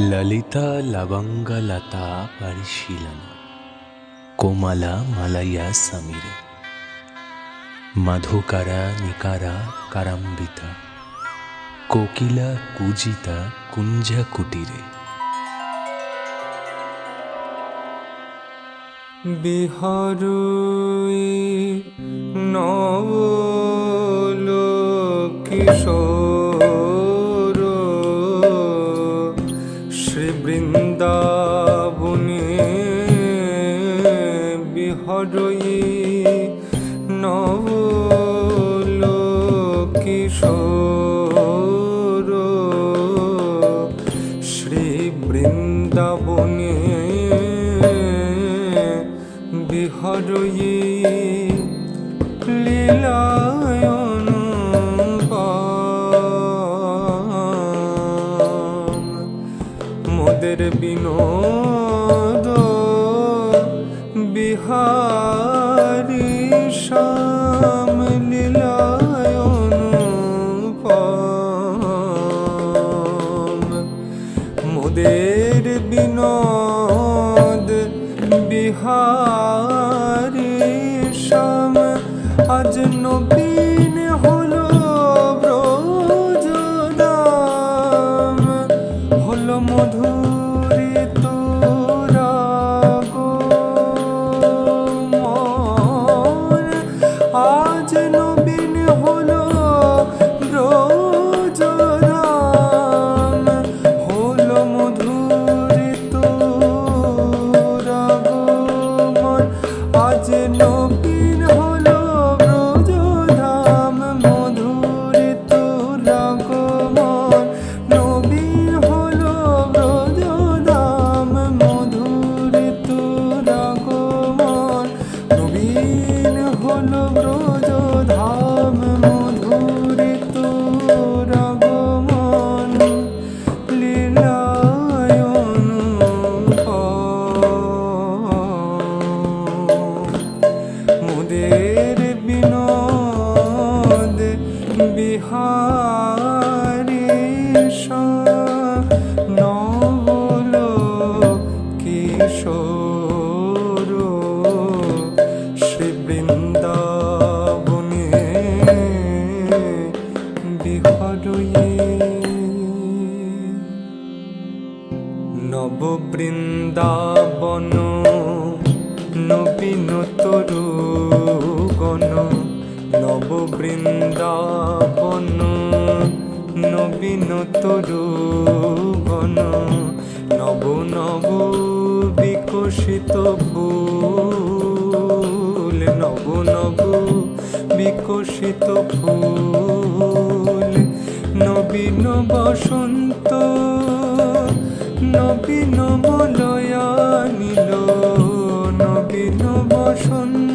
లలితా లవంగలతా పరిశీలన కోమల మలయ సమీరే మధుకర నికర కరంబిత কোকিল কুজিত কুঞ্জ কুটিরে। বিহারুই নবলোকিশোর শ্রী বৃন্দাবনে বিহারুই নবলোকিশোর শ্রী বৃন্দাবনে বিহরয়ি লীলায়ন মোদের বিনোদ বিহারী শ্যাম লীলায়ন মোদের বিনোদ বিহারী শ্যাম আজ নবীন হলো ব্রজদাম হলো মধুরিত রাগ মন আজ নবীন হলো ব্রজদাম হলো মধুরিত রাগ মন আজ নবীন হলো ব্রজধাম মধুরিত রাগ মন নবীন হলো ব্রজধাম মধুরিত রাগ মন নবীন হলো ব্রজধাম মধুরিত রাগ মন লীলায়ন মোদের বিনোদ বিহারী নবলোকিশোর শ্রী বৃন্দাবনে বিহরয়ি নব বৃন্দাবন নবীন তরু গণ নব বৃন্দাবন নবীন তরু গণ নব নব বিকশিত ফুল নব নব বিকশিত ফুল নবীন বসন্ত নবীন মলয়া নীল নবীন বসন্ত